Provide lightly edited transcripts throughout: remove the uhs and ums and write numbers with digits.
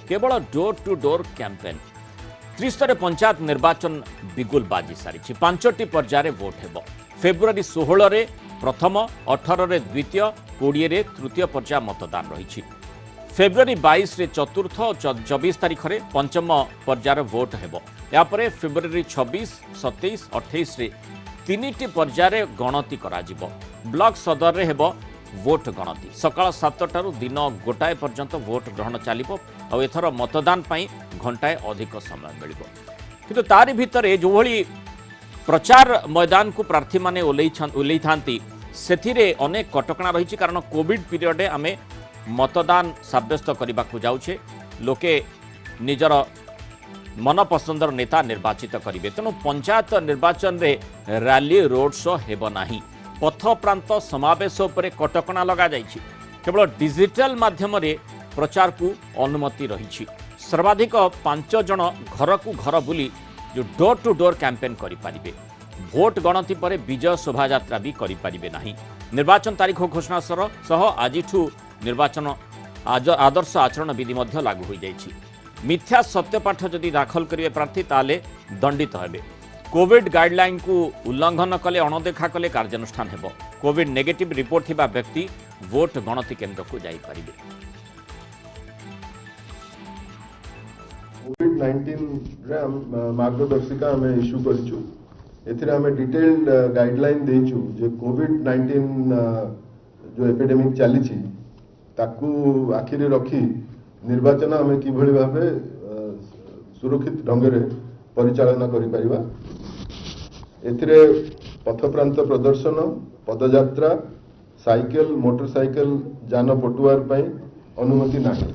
केवल door to door campaign 30 panchayat निर्वाचन बिगुल बाजी सारी 5टी पर्यायर भोट हेब फेब्रुआरी 16 रे प्रथम 18 रे द्वितीय 20 रे तृतीय पर्याय मतदान रही फेब्रुआरी 22 रे चतुर्थ और 24 तारीख रे पंचम पर्यायर भोट हेब यापर फेब्रुआरी 26 27 28 रे 3टी पर्यायर गणति कराजिबो ब्लॉक सदर रे हेब भोट गणति सकाळ 7टारू दिन गोटाए पर्यंत भोट ग्रहण चलिबो और एथर मतदान पाई घंटाए अधिक समय मिलिबो किंतु तारि भितरे जो भली प्रचार मैदान को प्रार्थी माने ओल्लै थांती सेथिरे अनेक कटकणा रही कारण कोविड पीरियड आमे मतदान साब्यस्त करने को जाऊे लोके निजर मनपसंदर नेता निर्वाचित करेंगे तेणु पंचायत निर्वाचन रे रैली रोड शो हेब नाही पथ प्रांत समावेश उपरे कटकणा लगा जाइछि केवल डिजिटल माध्यम रे प्रचार को अनुमति रही सर्वाधिक 5 जन घर को घर बुली जो डोर टू डोर कैंपेन करें भोट गणति पर विजय शोभा यात्रा भी करें नहीं निर्वाचन तारीख घोषणा सह आज निर्वाचन आदर्श आचरण विधि मध्य लागू हो जाइछि मिथ्या सत्यपाठ जदि दाखल करेंगे प्रार्थी ताले दंडित हेबे कोविड गाइडलाइन को उल्लंघन कले अणदेखा कले कार्यानुष्ठान हेबो कोविड नेगेटिव रिपोर्ट थिबा व्यक्ति वोट गणति केंद्र को जाई परिबे कोविड 19 रे मार्गदर्शिका आम इश्यू करिछु एथिरे आम डिटेल्ड गाइडलाइन देइछु जे कोविड 19 जो एपिडेमिक चली ताकू आखिरे रखी निर्वाचन आम किभली भावे सुरक्षित ढंग से परिचालना करि परिबा एथिरे पथप्रांत प्रदर्शन पदयात्रा साइकेल मोटरसाइकेल जान पटुआर पई अनुमति नाही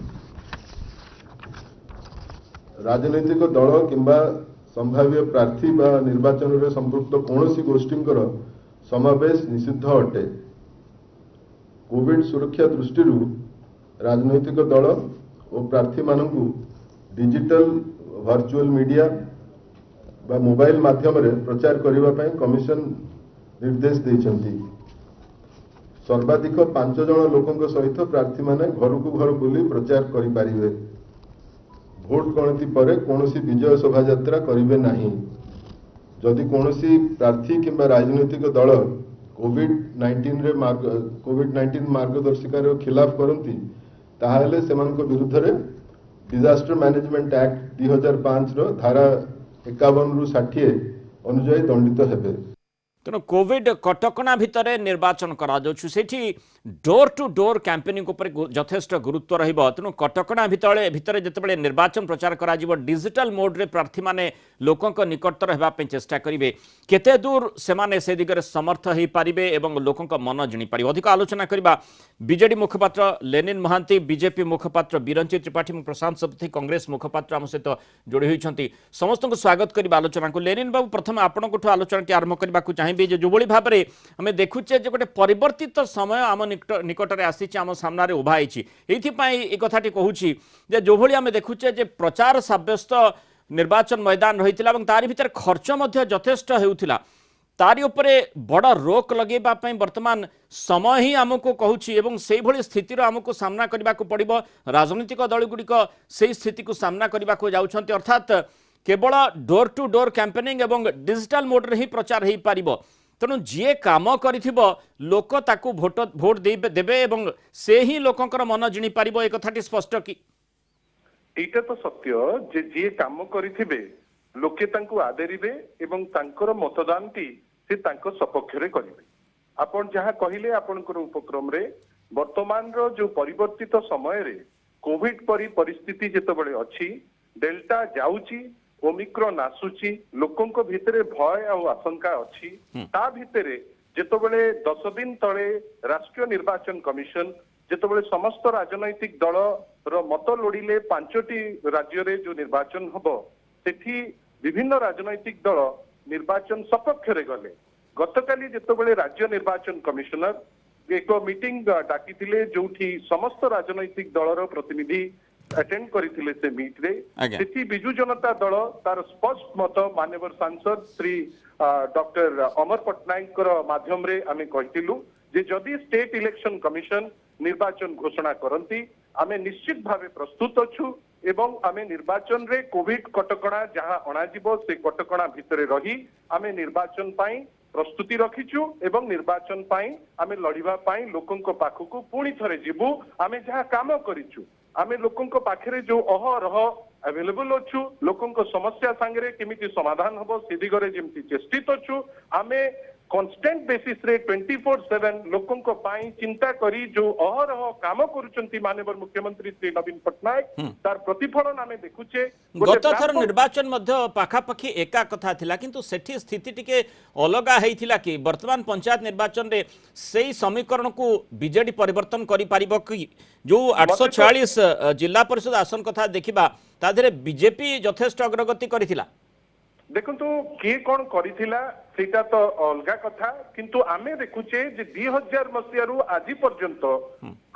राजनैतिक दल किंबा संभाव्य प्रार्थी बा निर्वाचन रे संपृक्त कौनसी गोष्ठींकर समावेश निषिद्ध अटे कोविड सुरक्षा दृष्टि राजनैतिक दल और प्रार्थी मानकु डिजिटल वर्चुअल मीडिया बा मोबाइल माध्यम रे प्रचार करिबा पई कमिशन निर्देश देइछंती सर्वाधिक 5 जन लोकंक सहित प्रार्थी माने घर को घर बुली प्रचार करि परिबे भोट गणति पर कौनसी विजय शोभा यात्रा करिबे नहीं जदि कौनसी प्रार्थी किंबा राजनैतिक दल कोविड 19 मार्गदर्शिका रे खिलाफ करंती ताहाले सेमानक विरुद्ध रे डिजास्टर मैनेजमेंट एक्ट 2005 रो धारा 51 रु 60 अनुଯାयी दंडित हेबे तेणु कोविड कटकणा भितर निर्वाचन करा डोर टू डोर कैंपेनिंग उपर यथेष्ट गुरुत्व रहिबो तेणु कटकणा भितर जितेबाला निर्वाचन प्रचार करा डिजिटल मोड रे प्रार्थी माने लोकंक निकटतर हेबा पे चेष्टा करिवे केते दूर सेमाने से दिगरे समर्थ हेई पारिबे एवं लोकंक मन जिनि पारिबे अधिक आलोचना करिबा बीजेडी मुखपात्र लेनिन महांती बीजेपी मुखपात्र बिरंची त्रिपाठी प्रशांत सप्ती कांग्रेस मुखपात्र आम सहित जोड़ी होइछंती समस्त को स्वागत करिबा आलोचना को लेनिन बाबू प्रथम आपनकठु आलोचना के आरंभ करबा को चाहि जो भली भाव में आम देखुचे जो गोटे परिवर्तित समय आम निकट आसी आम सामने उभाई ये कथाटी कहूँ जो भली आम देखुचे जे प्रचार साब्यस्त निर्वाचन मैदान रही तारि भीतर खर्च यथेष्ट होता तारी उपरे बड़ रोक लगेबा पई वर्तमान समय ही आमको कहूँ से भली स्थितिर आमको सामना करने को पड़ो राजनीतिक दलगुड़िक से स्थिति को सामना करने को जाउछंती अर्थात केवल डोर टू डोर कैंपेनिंग एवं डिजिटल मोड रे ही प्रचार हो पारिबो तेणु जी काम करिथिबो लोक ताकू भोट देबे एवं से ही लोकंकर मन जिनि पारिबो एक कथाटी स्पष्ट कि एटा तो सत्य जे जी काम करिथिबे लोके तांकू आदरिबे एवं तांकर मतदानटी से तांको सपक्ष रे करिवे आपण जहां कहिले आपनकर उपक्रम रे वर्तमान रो जो परिवर्तित समय रे कोविड परी परिस्थिति जेतबेले अछि डेल्टा जाउची ओमिक्रॉन आसुची लोकंक भितरे भय और आशंका अच्छी ता भितरे जेतबेले 10 दिन तले राष्ट्रीय निर्वाचन कमिशन जेतबेले समस्त राजनैतिक दल रो मत लोड़िले 5टी राज्य रे जो निर्वाचन हबो सेठी विभिन्न राजनैतिक दल निर्वाचन सपक्ष रे गले गतकाली जेतबेले राज्य निर्वाचन कमिशनर एक मीटिंग डाकिथिले जोठी समस्त राजनैतिक दलर प्रतिनिधि अटेंड करथिले से मीट रे सेठी बिजु जनता दल तार स्पष्ट मत माननीय सांसद श्री डॉक्टर अमर पटनायक माध्यम रे आमे कहिथिलु जे जदि स्टेट इलेक्शन कमिशन निर्वाचन घोषणा करंती आमे निश्चित भावे प्रस्तुत अछु एवं आमे निर्वाचन रे कोविड कटकणा जहां अणाजिबो से कटकणा भितरे रही आमे निर्वाचन पाई प्रस्तुति रखिचु एवं निर्वाचन पाई आमे लड़िबा पाई लोकंको पाखकु पुणी थरे जिबु आमे जहां काम करिचु आमे लोकंको पाखरे जो अहरह अवेलेबल अच्छु लोकंको समस्या सांगरे केमिति समाधान हबो से दिगरे जेमति चेष्टित अच्छु आमे कॉन्स्टेंट बेसिस रे 24/7 लोकंको पाई चिंता करी जो अहरह काम करूचंती माननीय मुख्यमंत्री श्री नवीन पटनायक तार प्रतिफलन आमे देखुचे गत थर निर्वाचन मध्य पाखापाखि एका कथा थिला किंतु सेठी स्थिति टिके अलगा हेइथिला कि वर्तमान पंचायत निर्वाचन रे सेही समीकरण को बीजेडी परिवर्तन करि पारिबो कि जो 846 जिला परिषद आसन कथा देखिबा ता धरे बीजेपी यथेष्ट अग्रगति करिथिला देखु किए कौन करिथिला सेटा तो अलगा कथा किंतु आमे देखुचे जे 2000 मसियारू आज पर्यंत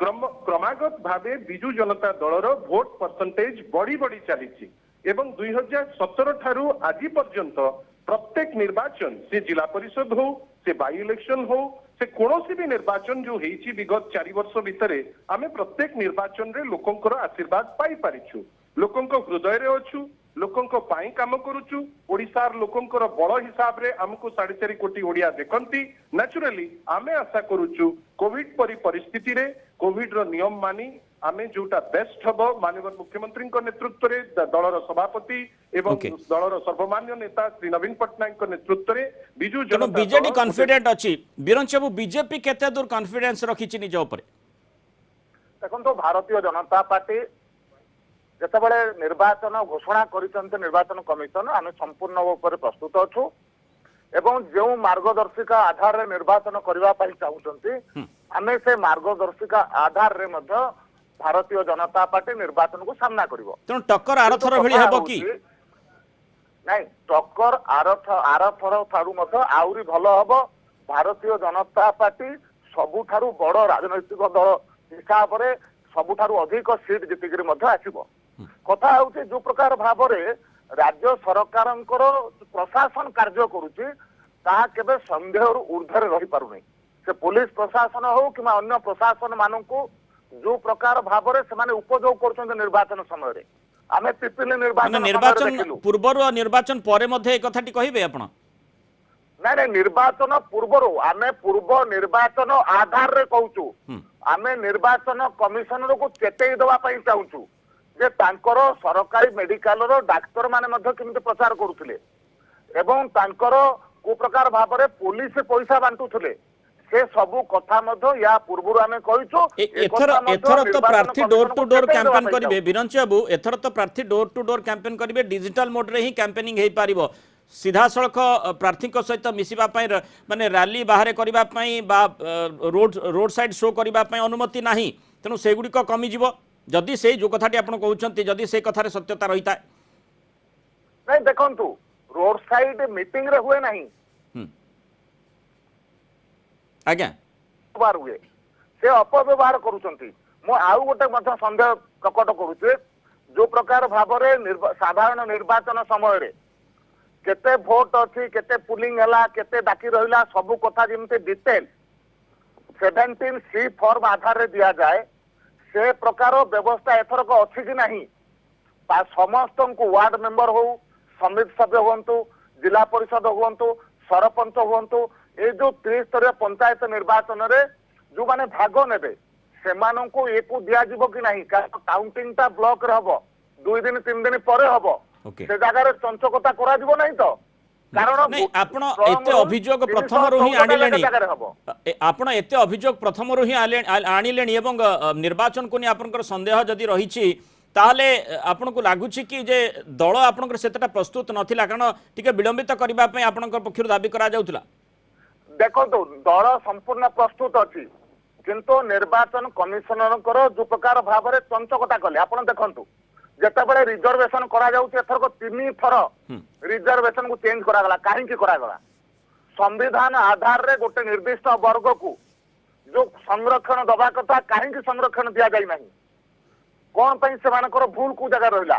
क्रमागत भावे बिजु जनता दलर भोट परसेंटेज बढ़ी बढ़ी चली एवं 2017 ठारू आज पर्यंत प्रत्येक निर्वाचन से जिला परिषद हो से बाई इलेक्शन हो से कोनोसी भी निर्वाचन जो हेची विगत 4 वर्ष भितरे आमे प्रत्येक निर्वाचन रे लोकंकर आशीर्वाद पाई पारिछु लोकंक हृदय रे अछु लोकंक पाई काम करूचु ओडिसार लोकंकर बड़ हिसाब रे हमको 4.5 कोटी ओडिया देखंती नेचुरली आमे आशा करूचु कोविड परि परिस्थिति रे कोविड रो नियम मानी आमे जोटा बेस्ट हबो माननीय मुख्यमंत्री नेतृत्व रे दलर सभापति एवं दलर सर्वमान्य नेता श्री नवीन पटनायक नेतृत्व रे बिजु जनता बीजेडी कॉन्फिडेंट अछि बिरंचबू बीजेपी केते दूर कॉन्फिडेंस रखिछि निज ऊपर देखो भारतीय जनता पार्टी जेतेबेले निर्वाचन घोषणा करिसंत निर्वाचन कमिशन आमे संपूर्ण ऊपर प्रस्तुत अछु एवं जो मार्गदर्शिका आधार रे निर्वाचन करबा पई चाहुचंती आमे से मार्गदर्शिका आधार रे मध्य भारतीय जनता पार्टी निर्वाचन को सामना करिवो तेणु टक्कर आरथर भଳି हेबो कि नहीं टक्कर आरथर थारु मध्य आउरी भलो हबो भारतीय जनता पार्टी सबुठारु बड़ राजनैतिक दल हिसाब रे सबुठारु अधिक सीट जितिकरी मध्य आसीबो कथा होउचे जो प्रकार भाबरे राज्य सरकारंकर प्रशासन कार्य करूची ताहा केबे संदेहर ऊर्ध्वरे रही पारु नै से पुलिस प्रशासन हो कि अन्य प्रशासन मानकू जो प्रकार भाबरे से माने उपयोग करछन निर्वाचन समय रे आमे पिपिली निर्वाचन पूर्वर निर्वाचन परे मध्ये एक कथाटी कहिबे आपण नहीं निर्वाचन पूर्वर आमे पूर्व निर्वाचन आधार रे कहूचु आमे निर्वाचन कमिशनर को चेतई दवा पई चाहूचु जे तांकर सरकारी मेडिकल रो डाक्टर माने मध्य किमिते प्रचार करूथिले एवं तांकर को प्रकार भाबरे पुलिस पैसा बांटुथिले से सबु कथा मध्य या पूर्वरु आमे कहिचो एथर तो प्रार्थी डोर टू डोर कैंपेन करिवे बिरंच बाबू एथर तो प्रार्थी डोर टू डोर कैंपेन करिवे डिजिटल मोड रे ही कैंपेनिंग हेई पारिबो सीधा सड़क प्रार्थी सहित मिसिबा माने रैली बाहर करिबा पई बा रोड साइड शो करिबा पई अनुमति नाही तेनु सेगुडी को कमी जीवो जदि से जो कथाटी आपण कहउछंती जदि से कथारे सत्यता रहिता नहीं देखंतु रोड साइड मीटिंग रे हुए नहीं आज्ञा बार हुए से अपव्यवहार करूछंती मो आउ गोटे मध्य संदेह प्रकट करूछे जो प्रकार भाबरे साधारण निर्वाचन समय रे केते भोट अछि केते पुलिंग हला केते बाकी रहिला सब कथा जेमते डिटेल 17C फॉर्म आधार रे दिया जाए से प्रकार व्यवस्था एथर को अछि कि नहीं समस्त को वार्ड मेंबर हो समिति सभ्य हुंतु जिला परिषद हुंतु सरपंच हुंतु ए जो त्रिस्तरीय पंचायत निर्वाचन रे जो माने भाग नेबे सेमानन को एको दिया जिवो कि नहीं काउंटिंग ता ब्लॉक रे हबो 2 दिन 3 दिन परे हबो से जगह रे चंचकता करा जिवो नहीं तो कारण नहीं आपण एते अभियोग प्रथम रो ही आनिलेनी आपण एते अभियोग प्रथम रो ही आनिलेनी एवं निर्वाचन को नि आपनकर संदेह जदी रहिछि ताले आपण को लागुछि कि जे दल आपनकर सेतटा प्रस्तुत नथिला कारण टिके विलंबित करबा पई आपनकर पक्षरु दाबी करा जाउतला देखो तो दल संपूर्ण प्रस्तुत अछि किंतु निर्वाचन कमिशनर जो प्रकार भाव में चंचकता कले आपण देखंतु जेतेबेले रिजर्वेशन करा जाउछि एथर को 3 थर रिजर्वेशन को चेंज करा गला काहे कि करा गला संविधान आधार रे गोटे निर्दिष्ट वर्ग को जो संरक्षण दबा कथा काहे कि संरक्षण दिया जाई नाही कोन पई से मानकर भूल को जगह रहला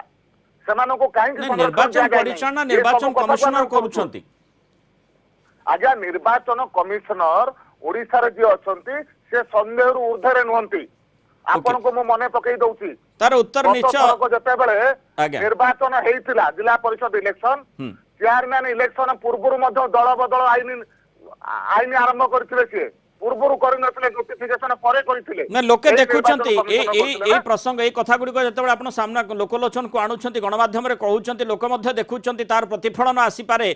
सेमानो को काहे कि निर्वाचन परिचालना निर्वाचन कमिशनर करूछंती आज्ञा निर्वाचन कमिशनर ओडिसा रे जे अछंती से संदेह ऊर्ध्वरे नुहंती ଆପଣଙ୍କୁ ମୁଁ ମନେ ପକେଇ ଦଉଛି तार उत्तर निश्चय ଯେତେବେଳେ ଆଜ୍ଞା। ନିର୍ବାଚନ ହେଇଥିଲା ଜିଲ୍ଲା ପରିଷଦ ଇଲେକ୍ସନ ଚେୟାରମ୍ୟାନ ଇଲେକ୍ସନ ପୂର୍ବରୁ ମଧ୍ୟ ଦଳ ବଦଳ ଆଇନ ଆରମ୍ଭ କରିଥିଲେ ସିଏ ପୂର୍ବରୁ କରିନଥିଲେ ନୋଟିଫିକେସନ ପରେ କରିଥିଲେ ना लोके ଏଇ देखुछंती ନିର୍ବାଚନ ए କମିଶନ ए କରିଥିଲେ ए ନା। प्रसंग ए कथा गुडी जेतेबेले आपण सामना लोकलोचन को आणुछंती गणमाध्यम रे कहउछंती लोक मध्ये देखुछंती तार प्रतिफलन आसी पारे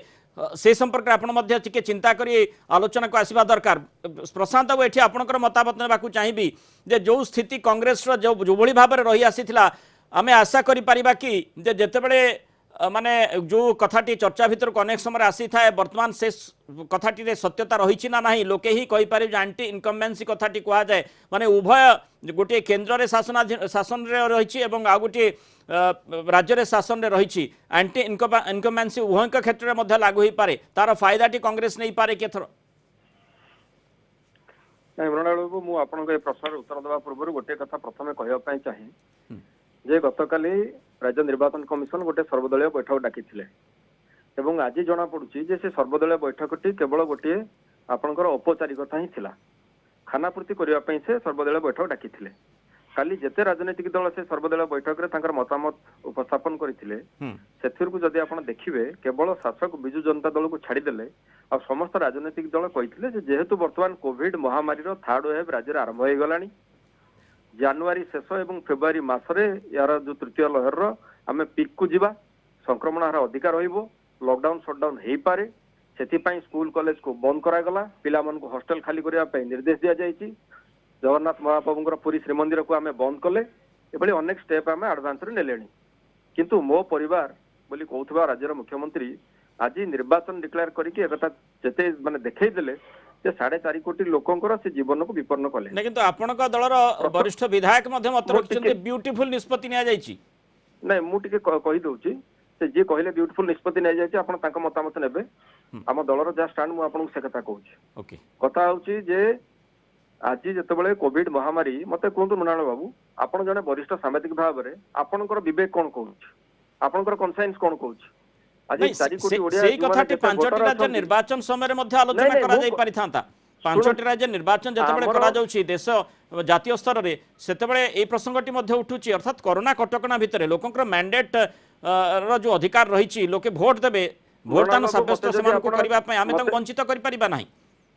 से संपर्क रे आपण मध्ये टिके चिंता करी आलोचना को आसीबा दरकार प्रशांत बाबू एठी आपनकर मतामत नेबाकू चाहिबी जे जो स्थिति कांग्रेस रो जो भली भाव रे रही आसीथिला आमे आशा करि परिबा कि जे जेतेबेले माने जो कथाटी चर्चा भीतर अनेक समय आसी थाए वर्तमान से कथाटी रे सत्यता रही ना नहीं लोके ही कहि पारे एंटी इनकम्बेंसी कथाटी कहा जाए माने उभय गोटे केन्द्र रे शासन रे रही एवं आ गोटे राज्य रे शासन रे रही एंटी इनकम्बेंसी उभय क्षेत्र में मध्य लागू हो पारे तार फायदाटी कांग्रेस नहीं पारे केथर नहीं मृणाल बाबू मु आपन प्रश्न उत्तर देवा पूर्व गोटे कथा प्रथम कहवाई चाहे जे गतकाली राज्य निर्वाचन कमिशन गोटे सर्वदलीय बैठक डाकिथिले एवं आज जना पड़ुछि जे से सर्वदलीय बैठकटी केवल गोटे आपनकर औपचारिकता ही थिला खानापूर्ति करबा पई से सर्वदलीय बैठक डाकिथिले काली जेते राजनीतिक दल से सर्वदलीय बैठक रे तांकर मतामत उपस्थापन करथिले सेथिर को जदि आपण देखिबे केवल शासक बिजु जनता दल को छाड़ी देले आ समस्त राजनीतिक दल कहिथिले जे जेहेतु वर्तमान कोविड महामारी रो थर्ड वेव राज्य रे आरंभ हो गलानी जनवरी शेष एवं फेब्रुआरी मासरे यार जो तृतीय लहर रो आमे पीक को जीवा संक्रमण हार अधिकार रहिबो लॉकडाउन शटडाउन हेई पारे सेति पई स्कूल कॉलेज को बंद करा गला पिला मन को हॉस्टल खाली करिया पई निर्देश दिया जायछि जगन्नाथ महाप्रभुଙ୍କର पुरी श्रीमंदिर को आमे बंद कले एभली अनेक स्टेप आमे एडवांस रे नेलेनी किंतु मो परिवार बोली कहउथबा राज्यर मुख्यमंत्री आज निर्वाचन डिक्लेयर करिके एकता जेते माने देखै देले जे 4.5 कोटी लोकंकर से जीवन को विपन्न कले नहीं किंतु आपनका दलर वरिष्ठ विधायक मध्ये मत रखिछन्ते ब्यूटीफुल निष्पत्ति निया जायछि नहीं मु टिके कहि दउछि से जे कहले ब्यूटीफुल निष्पत्ति निया जायछि आपण तांका मतामत नेबे हम दलर जा स्टैंड मु आपन से कथा कहउछि ओके कथा होछि जे आज जेतेबेले कोविड महामारी मते कोंतु मृणाल बाबू आपण जने वरिष्ठ सामाजिक भाव रे आपनकर विवेक कोन कहउछि आपनकर कन्साइंस कोन कहउछि आज 4 कोटी ओडिया सेही कथाटी पांचटी राज्य निर्वाचन समय मध्ये आलोचना करा जाई परिथांता पांचटी राज्य निर्वाचन जेतेबेले करा जाउछि देश जातीय स्तर रे सेतेबेले ए प्रसंगटी मध्ये उठुछि अर्थात कोरोना कटकणा भितरे लोकंकर मैंडेट रो जो अधिकार रहिछि लोके वोट देबे भोटदान साब्यस्त समान को करबा पय आमे तक वंचित करि परिबा नाही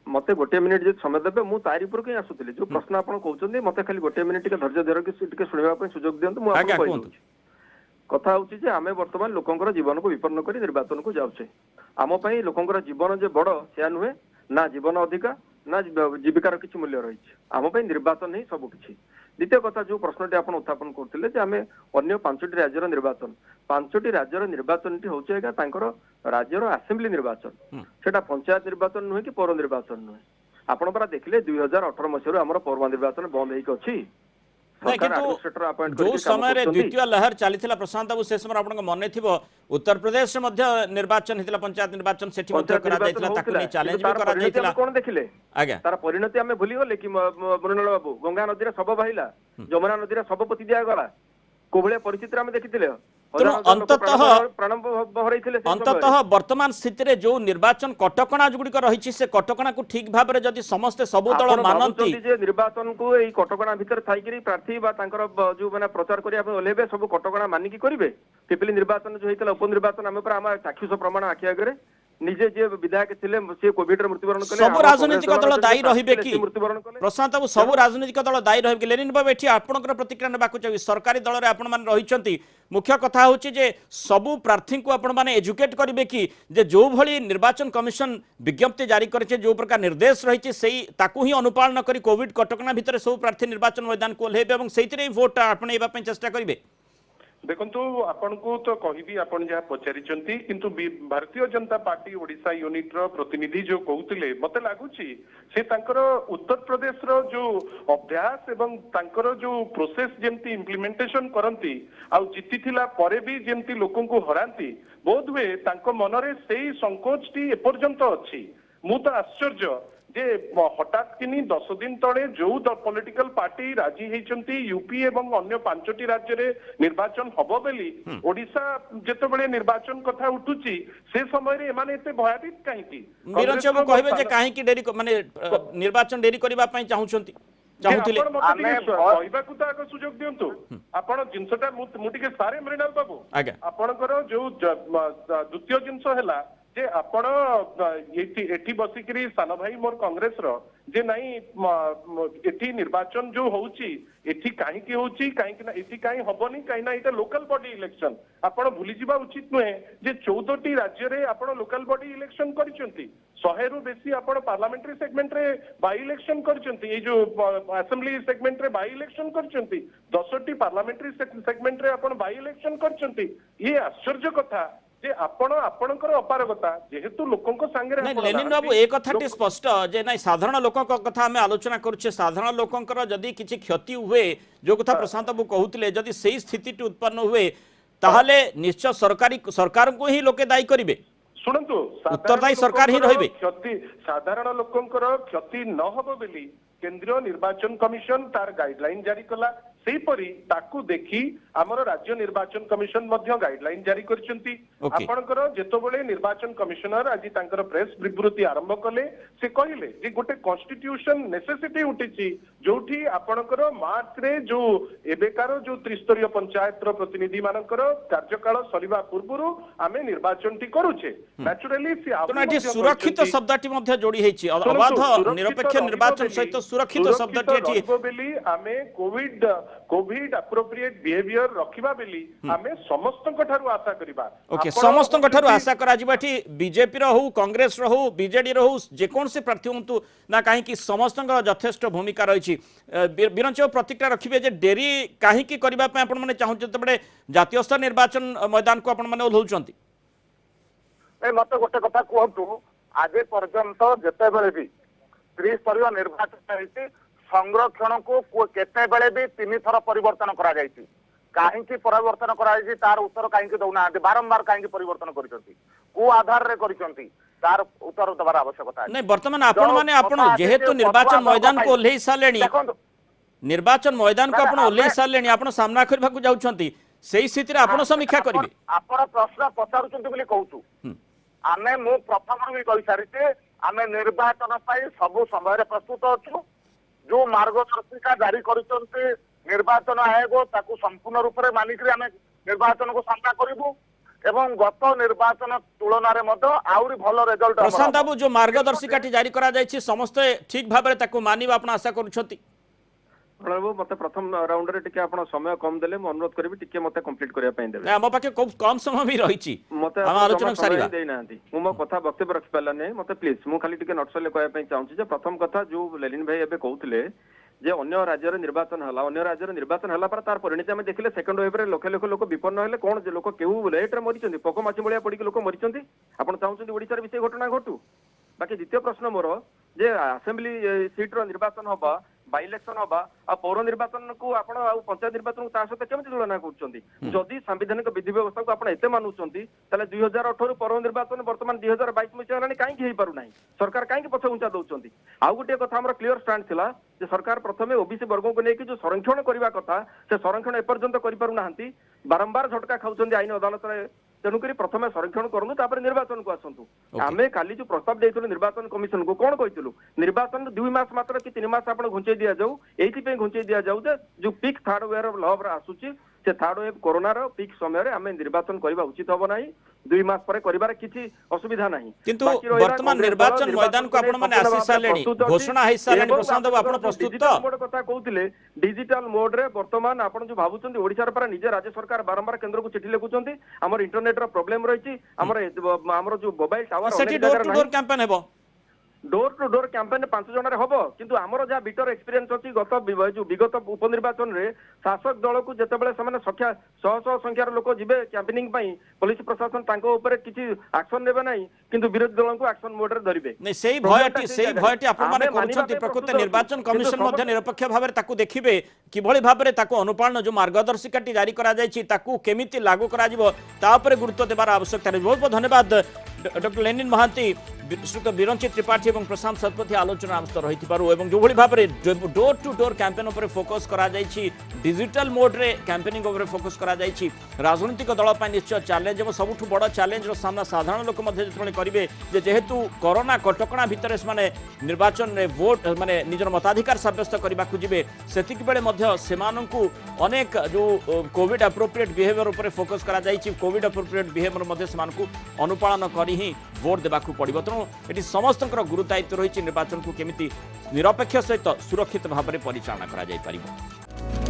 मते गोटे मिनिट जे समय देबे मु तारी पर के आसुतली जो प्रश्न आपण कहउछन्ती मते खाली गोटे मिनिट के धैर्य धर के टिके सुनिबा पय सुजोग दियंतु मु आपण कहि दउछि कथा होछि जे आमे वर्तमान लोकंकर जीवन को विपन्न करी निर्वाचन को जाउछे आम पई लोकंकर जीवन जे बड़ से नुहे ना जीवन अधिका ना जीविकार किछि मूल्य रहिछि आम पई निर्वाचन ही सब किछि द्वितीय कथा जो प्रश्नटी आपण उत्थापन करथिले जे आमे अन्य पांचटी राज्यर निर्वाचन पांचटी राज्यर निर्वाचनटी होछि एगा तांकर राज्यर असेंबली निर्वाचन सेटा पंचायत निर्वाचन नुहे कि पौर निर्वाचन नुहे आपण परा देखले 2018 मसिया हमर पौर निर्वाचन बंद हेक अछि नहीं किंतु जो समय रे द्वितीय लहर चलीथिला प्रशांत बाबू से समय आपन मन थिबो उत्तर प्रदेश में मध्य निर्वाचन हितला पंचायत निर्वाचन सेठी मध्य करा दैथिला ताकु नि चैलेंज भी करा दैथिला कोन देखिले आज्ञा तार परिणति हमें भूली गले कि मृणाल बाबू गंगा नदी रे सब बहिला जमुना नदी रे सब पति दिया गला कोभले परिस्थिति रे हम देखिथिले अंततः वर्तमान स्थिति रे जो निर्वाचन कटकणा गुड़िक रही से कटकणा को ठीक भाव में जदि समस्ते सबु दल मानती निर्वाचन को यही कटकणा भितर थाइकरी प्रार्थी जो मैंने प्रचार करने ओल्हेबे सब कटकणा मानिकी करेंगे पिपिली निर्वाचन जो होता उपनिर्वाचन आम आम चाक्षुष प्रमाण आखि आगे निजे जे विधायक थिले से कोविड रे मृत्युवरण कले सब राजनीतिक दल दायी रहिबे कि प्रशांत बाबू सब राजनीतिक दल दायी रहिबे कि लेनिन बाबू एठी आपनकर प्रतिक्रिया नेबाकू चाहिए सरकारी दल रे आपन मान रहिचंती मुख्य कथा होची जे सबु प्रार्थी को आपन माने एजुकेट करिवे कि जे जो भली निर्वाचन कमिशन विज्ञप्ति जारी करछे जो प्रकार निर्देश रहिछि सेही ताकू ही अनुपालन करी कोविड कटकणा भितर सब प्रार्थी निर्वाचन मैदान को लेबे एवं सेहितरे वोट आपणेबा पय चेष्टा करिवे देखंतु आपण को तो कहिबी आपण जहा पचारिचंती किंतु भारतीय जनता पार्टी ओडिशा यूनिट रो प्रतिनिधि जो कहउतिले मते लागुची से तांकर उत्तर प्रदेश रो जो अभ्यास एवं तांकर जो प्रोसेस जेमती इंप्लीमेंटेशन करंती आ जितिथिला परे भी जेमती लोकन को हरांती बोध हुए तांको मनरे सेही संकोचटी एपर्यंत अछि मु तो आश्चर्य जे हठात किनी 10 दिन तले जो पॉलिटिकल पार्टी राजी होती यूपी एवं अन्य पांचटी राज्य रे निर्वाचन हबो बेली ओडिशा जेतेबेले निर्वाचन कथा उठुची से समय रे एमाने एते भयभीत काहेकी वीरन बाबू कहबे जे काहेकी डेरी माने निर्वाचन डेरी करबा पई चाहुचंती ଚାହୁଁଥିଲେ ଆପଣ ମତେ ଟିକେ ଆମେ କହିବାକୁ ତ ଆଗ ସୁଯୋଗ ଦିଅନ୍ତୁ। ଆପଣ ଜିନିଷଟା ମୁଁ ଟିକେ ସାରେ ମୃଣାଲ ବାବୁ, ଆଜ୍ଞା ଆପଣଙ୍କର ଯୋଉ ଦ୍ୱିତୀୟ ଜିନିଷ ହେଲା ଯେ ଆପଣ ଏଠି ବସିକିରି ସାନ ଭାଇ ମୋର କଂଗ୍ରେସର ଯେ ନାଇଁ ଏଠି ନିର୍ବାଚନ ଯୋଉ ହଉଛି ଏଠି କାହିଁକି ହଉଛି, କାହିଁକି ନା ଏଠି କାହିଁ ହବନି, କାହିଁକି ନା ଏଇଟା ଲୋକାଲ ବଡି ଇଲେକ୍ସନ। ଆପଣ ଭୁଲିଯିବା ଉଚିତ ନୁହେଁ ଯେ 14ଟି ରାଜ୍ୟରେ ଆପଣ ଲୋକାଲ ବଡି ଇଲେକ୍ସନ କରିଛନ୍ତି, 100ରୁ ବେଶୀ ଆପଣ ପାର୍ଲାମେଣ୍ଟାରୀ ସେଗମେଣ୍ଟରେ ବାଇ ଇଲେକ୍ସନ କରିଛନ୍ତି, ଏଇ ଯୋଉ ଆସେମ୍ବଲି ସେଗମେଣ୍ଟରେ ବାଇ ଇଲେକ୍ସନ କରିଛନ୍ତି, 10ଟି ପାର୍ଲାମେଣ୍ଟାରୀ ସେଗମେଣ୍ଟରେ ଆପଣ ବାଇ ଇଲେକ୍ସନ କରିଛନ୍ତି। ଇଏ ଆଶ୍ଚର୍ଯ୍ୟ କଥା ଯେ ଆପଣ ଆପଣଙ୍କର ଅପାରଗତା ଯେହେତୁ ଲୋକଙ୍କ ସାଙ୍ଗରେ ନାଇଁ ଆପଣ ଲେନିନ୍ ବାବୁ ନାହାନ୍ତି, ଏ କଥାଟି ସ୍ପଷ୍ଟ ଯେ ନାଇଁ ସାଧାରଣ ଲୋକଙ୍କ କଥା ଆମେ ଆଲୋଚନା କରୁଛେ, ସାଧାରଣ ଲୋକଙ୍କର ଯଦି କିଛି କ୍ଷତି ହୁଏ ଯୋଉ କଥା ପ୍ରଶାନ୍ତ ବାବୁ କହୁଥିଲେ ଯଦି ସେଇ ସ୍ଥିତିଟି ଉତ୍ପନ୍ନ ହୁଏ ତାହେଲେ ନିଶ୍ଚୟ ସରକାରଙ୍କୁ ହିଁ ଲୋକେ ଦାୟୀ କରିବେ, ଶୁଣନ୍ତୁ ଉତ୍ତରଦାୟୀ ସରକାର ହିଁ ରହିବେ। ସାଧାରଣ ଲୋକଙ୍କର କ୍ଷତି ନ ହବ ବୋଲି କେନ୍ଦ୍ରୀୟ ନିର୍ବାଚନ କମିଶନ ତାର ଗାଇଡଲାଇନ ଜାରି କଲା, ସେହିପରି ତାକୁ ଦେଖି ଆମର ରାଜ୍ୟ ନିର୍ବାଚନ କମିଶନ ମଧ୍ୟ ଗାଇଡଲାଇନ ଜାରି କରିଛନ୍ତି। Okay. ଆପଣଙ୍କର ଯେତେବେଳେ ନିର୍ବାଚନ କମିଶନର ଆଜି ତାଙ୍କର ପ୍ରେସ ବିବୃତ୍ତି ଆରମ୍ଭ କଲେ ସେ କହିଲେ ଯେ ଗୋଟେ କନଷ୍ଟିଟ୍ୟୁସନ ନେସେସିଟି ଉଠିଛି ଯୋଉଠି ଆପଣଙ୍କର ମାର୍ଚ୍ଚରେ ଯୋଉ ଏବେକାର ଯୋଉ ତ୍ରିସ୍ତରୀୟ ପଞ୍ଚାୟତର ପ୍ରତିନିଧି ମାନଙ୍କର କାର୍ଯ୍ୟକାଳ ସରିବା ପୂର୍ବରୁ ଆମେ ନିର୍ବାଚନଟି କରୁଛେ। ନ୍ୟାଚୁରାଲି ସେ ତେଣୁ ଏଠି ସୁରକ୍ଷିତ ଶବ୍ଦଟି ମଧ୍ୟ ଯୋଡି ହେଇଛି, ଅବାଧ ନିରପେକ୍ଷ ନିର୍ବାଚନ ସହିତ ସୁରକ୍ଷିତ ଶବ୍ଦଟି ଏଠି ବୋଲି ଆମେ କୋଭିଡ ଆପ୍ରୋପ୍ରିଏଟ ବିହେଭିୟର ରଖିବା ବୋଲି ଆମେ ସମସ୍ତଙ୍କ ଠାରୁ ଆଶା କରିବା। ଓକେ ଆପଣ ସମସ୍ତଙ୍କ ଠାରୁ ଯଦି- ଆଶା କରାଯିବ ଏଠି ବିଜେପିର ହଉ କଂଗ୍ରେସର ହଉ ବିଜେଡିର ହଉ ଯେକୌଣସି ପ୍ରାର୍ଥୀ ହୁଅନ୍ତୁ ନା କାହିଁକି ସମସ୍ତଙ୍କର ଯଥେଷ୍ଟ ଭୂମିକା ରହିଛି। ବିରଞ୍ଚ ପ୍ରତିକ୍ରିୟା ରଖିବେ ଯେ ଡେରି କାହିଁକି କରିବା ପାଇଁ ଆପଣମାନେ ଚାହୁଁଛନ୍ତି ଯେତେବେଳେ ଜାତୀୟ ସ୍ତର ନିର୍ବାଚନ ମଇଦାନକୁ ଆପଣମାନେ ଓହ୍ଲାଉଛନ୍ତି? ମତେ ଗୋଟେ କଥା କୁହନ୍ତୁ, ଆଜି ପର୍ଯ୍ୟନ୍ତ ଯେତେବେଳେ ବି ତ୍ରିସ୍ତରୀୟ ନିର୍ବାଚନ ହେଇଛି ସଂରକ୍ଷଣକୁ କେତେବେଳେ ବି 3 ଥର ପରିବର୍ତ୍ତନ କରାଯାଇଛି। କାହିଁକି ପରିବର୍ତ୍ତନ କରାଯାଇଛି ତାର ଉତ୍ତର କାହିଁକି ଦଉନାହାନ୍ତି, ବାରମ୍ବାର କାହିଁକି ପରିବର୍ତ୍ତନ କରିଛନ୍ତି, କୋଉ ଆଧାରରେ କରିଛନ୍ତି ତାର ଉତ୍ତର ଦେବାର ଆବଶ୍ୟକତା ଅଛି। ନାଇଁ ବର୍ତ୍ତମାନ ଆପଣମାନେ ଆପଣ ଯେହେତୁ ନିର୍ବାଚନ ମଇଦାନକୁ ଓହ୍ଲେଇ ସାରିଲେଣି, ଦେଖନ୍ତୁ ନିର୍ବାଚନ ମଇଦାନକୁ ଆପଣ ଓହ୍ଲେଇ ସାରିଲେଣି, ଆପଣ ସାମ୍ନା କରିବାକୁ ଯାଉଛନ୍ତି, ସେଇ ସ୍ଥିତିରେ ଆପଣ ସମୀକ୍ଷା କରିବେ। ଆପଣ ପ୍ରଶ୍ନ ପଚାରୁଛନ୍ତି ବୋଲି କହୁଛୁ, ମୁଁ ପ୍ରଥମରୁ ବି କହିସାରିଛି ଆମେ ନିର୍ବାଚନ ପାଇଁ ସବୁ ସମୟରେ ପ୍ରସ୍ତୁତ ଅଛୁ। ଯୋଉ ମାର୍ଗଦର୍ଶିକା ଜାରି କରିଛନ୍ତି ନିର୍ବାଚନ ଆୟୋଗ ତାକୁ ସମ୍ପୂର୍ଣ୍ଣ ରୂପରେ ମାନିକରି ଆମେ ନିର୍ବାଚନକୁ ସାମ୍ନା କରିବୁ ଏବଂ ଗତ ନିର୍ବାଚନ ତୁଳନାରେ ମଧ୍ୟ ଆହୁରି ଭଲ ରେଜଲ୍ଟ। ପ୍ରଶାନ୍ତ ବାବୁ ଯୋଉ ମାର୍ଗଦର୍ଶିକାଟି ଜାରି କରାଯାଇଛି ସମସ୍ତେ ଠିକ ଭାବରେ ତାକୁ ମାନିବା ଆପଣ ଆଶା କରୁଛନ୍ତି? ବାବୁ ମତେ ପ୍ରଥମ ରାଉଣ୍ଡରେ ଟିକେ ଆପଣ ସମୟ କମ ଦେଲେ ମୁଁ ଅନୁରୋଧ କରିବି ଟିକେ ମତେ କମ୍ପ୍ଲିଟ୍ କରିବା ପାଇଁ ଦେବେ। ଆମ ପାଖେ ଖୁବ କମ ସମୟ ବି ରହିଛି, ମତେ ଆମେ ଆଲୋଚନା ସାରିବା। ଦେଇନାହାନ୍ତି, ମୁଁ ମୋ କଥା ବକ୍ତବ୍ୟ ରଖିପାରିଲା ନାହିଁ, ମତେ ପ୍ଲିଜ ମୁଁ ଖାଲି ଟିକେ ନଟସଲେ କହିବା ପାଇଁ ଚାହୁଁଛି ଯେ ପ୍ରଥମ କଥା ଯୋଉ ଲେନିନ୍ ଭାଇ ଏବେ କହୁଥିଲେ ଯେ ଅନ୍ୟ ରାଜ୍ୟରେ ନିର୍ବାଚନ ହେଲା, ଅନ୍ୟ ରାଜ୍ୟରେ ନିର୍ବାଚନ ହେଲା ପରେ ତାର ପରିଣତି ଆମେ ଦେଖିଲେ ସେକେଣ୍ଡ ୱେଭରେ ଲକ୍ଷ ଲକ୍ଷ ଲୋକ ବିପନ୍ନ ହେଲେ, କଣ ଯେ ଲୋକ କେଉଁ ରେଟରେ ମରିଛନ୍ତି, ପୋକ ମାଛି ଭଳିଆ ପଡିକି ଲୋକ ମରିଛନ୍ତି। ଆପଣ ଚାହୁଁଛନ୍ତି ଓଡିଶାରେ ବି ସେଇ ଘଟଣା ଘଟୁ? ବାକି ଦ୍ୱିତୀୟ ପ୍ରଶ୍ନ ମୋର ଯେ ଆସେମ୍ବଲି ସିଟ୍ର ନିର୍ବାଚନ ହବା, ବାଇ ଇଲେକ୍ସନ ହବା ଆଉ ପୌର ନିର୍ବାଚନକୁ ଆପଣ ଆଉ ପଞ୍ଚାୟତ ନିର୍ବାଚନକୁ ତା ସହିତ କେମିତି ତୁଳନା କରୁଛନ୍ତି? ଯଦି ସାମ୍ବିଧାନିକ ବିଧି ବ୍ୟବସ୍ଥାକୁ ଆପଣ ଏତେ ମାନୁଛନ୍ତି ତାହେଲେ 2018ରୁ ପୌର ନିର୍ବାଚନ ବର୍ତ୍ତମାନ 2022 ମସିହା ହେଲାଣି, କାହିଁକି ହେଇପାରୁନାହିଁ? ସରକାର କାହିଁକି ପଛ ଘୁଞ୍ଚା ଦଉଛନ୍ତି? ଆଉ ଗୋଟିଏ କଥା ଆମର କ୍ଲିୟର ଷ୍ଟାଣ୍ଡ ଥିଲା ଯେ ସରକାର ପ୍ରଥମେ ଓବିସି ବର୍ଗଙ୍କୁ ନେଇକି ଯୋଉ ସଂରକ୍ଷଣ କରିବା କଥା ସେ ସଂରକ୍ଷଣ ଏପର୍ଯ୍ୟନ୍ତ କରିପାରୁନାହାନ୍ତି, ବାରମ୍ବାର ଝଟକା ଖାଉଛନ୍ତି ଆଇନ ଅଦାଲତରେ। ତେଣୁକରି ପ୍ରଥମେ ସଂରକ୍ଷଣ କରନ୍ତୁ ତାପରେ ନିର୍ବାଚନକୁ ଆସନ୍ତୁ। ଆମେ କାଲି ଯୋଉ ପ୍ରସ୍ତାବ ଦେଇଥିଲୁ ନିର୍ବାଚନ କମିଶନକୁ କଣ କହିଥିଲୁ, ନିର୍ବାଚନ 2 ମାସ ମାତ୍ର କି 3 ମାସ ଆପଣ ଘୁଞ୍ଚେଇ ଦିଆଯାଉ, ଏଇଥିପାଇଁ ଘୁଞ୍ଚେଇ ଦିଆଯାଉ ଯେ ଯୋଉ peak third wave of love ଆସୁଛି ସେ ଥାର୍ଡ ୱେଭ୍ କରୋନାର ପିକ୍ ସମୟରେ ଆମେ ନିର୍ବାଚନ କରିବା ଉଚିତ ହବ ନାହିଁ, 2 ମାସ ପରେ କରିବାର କିଛି ଅସୁବିଧା ନାହିଁ। କିନ୍ତୁ ବର୍ତ୍ତମାନ ନିର୍ବାଚନ ମଇଦାନକୁ ଆପଣମାନେ ଆସି ସାରିଲେଣି, ଘୋଷଣା ହେଇ ସାରିଲେଣି, ପ୍ରଶାନ୍ତ ବାବୁ ଆପଣ ପ୍ରସ୍ତୁତ ତ? ମୋଡ କଥା କହୁଥିଲେ ଡିଜିଟାଲ ମୋଡରେ ବର୍ତ୍ତମାନ ଆପଣ ଯୋଉ ଭାବୁଛନ୍ତି ଓଡିଶାର ପରା ନିଜେ ରାଜ୍ୟ ସରକାର ବାରମ୍ବାର କେନ୍ଦ୍ରକୁ ଚିଠି ଲେଖୁଛନ୍ତି, ଆମର ଇଣ୍ଟରନେଟର ପ୍ରୋବ୍ଲେମ ରହିଛି, ଆମର ଯୋଉ ମୋବାଇଲ ଟାୱାର ସେଠି ଡୋର ଟୁ ଡୋର କ୍ୟାମ୍ପେନ ହେବ, ଡୋର ଟୁ ଡୋର କ୍ୟାମ୍ପେନ 5 ଜଣରେ ହବ, କିନ୍ତୁ ଆମର ଯାହା ବିଟର ଏକ୍ସପିରିଏନ୍ସ ଅଛି ଯୋଉ ବିଗତ ଉପନିର୍ବାଚନରେ ଶାସକ ଦଳକୁ ଯେତେବେଳେ ସେମାନେ ଶହ ଶହ ସଂଖ୍ୟାର ଲୋକ ଯିବେ କ୍ୟାମ୍ପେନିଂ ପାଇଁ ପୋଲିସ ପ୍ରଶାସନ ତାଙ୍କ ଉପରେ କିଛି ଆକ୍ସନ ନେବେ ନାହିଁ, କିନ୍ତୁ ବିରୋଧୀ ଦଳଙ୍କୁ ଆକ୍ସନ ମୋଡରେ ଧରିବେ। ସେଇ ଭୟଟି ଆପଣମାନେ କରୁଛନ୍ତି। ପ୍ରକୃତ ନିର୍ବାଚନ କମିଶନ ମଧ୍ୟ ନିରପେକ୍ଷ ଭାବରେ ତାକୁ ଦେଖିବେ, କିଭଳି ଭାବରେ ତାକୁ ଅନୁପାଳନ ଯୋଉ ମାର୍ଗଦର୍ଶିକାଟି ଜାରି କରାଯାଇଛି ତାକୁ କେମିତି ଲାଗୁ କରାଯିବ ତା ଉପରେ ଗୁରୁତ୍ୱ ଦେବାର ଆବଶ୍ୟକତା ରହିଛି। ବହୁତ ବହୁତ ଧନ୍ୟବାଦ डॉक्टर लेनिन महांती श्रीयुक्त बिरंचित त्रिपाठी और प्रशांत शतपथी आलोचना आमस्त रही जो भाव में डोर टू डोर कैंपेन पर फोकस करा डिजिटल मोड रे कैंपेनिंग पर फोकस करा राजनीतिक दल पर निश्चय चैलेंज और सबुठ बड़ चैलेंज सामना साधारण लोक करेंगे जेहेतु कोरोना कटकणा भितर से निर्वाचन में वोट माने निजर मताधिकार सब्यस्त करने को जी से अनेक जो कोविड अप्रोप्रिएट बिहेवियर उपर फोकस करा कोविड अप्रोप्रिएट बिहेवियर से अनुपालन कर ही वोट देवाक पड़ो तेणु ये समस्त गुरुदायित्व रही निर्वाचन को केमिति निरपेक्ष सहित सुरक्षित भाव में परिचालना करा जाई परिबो।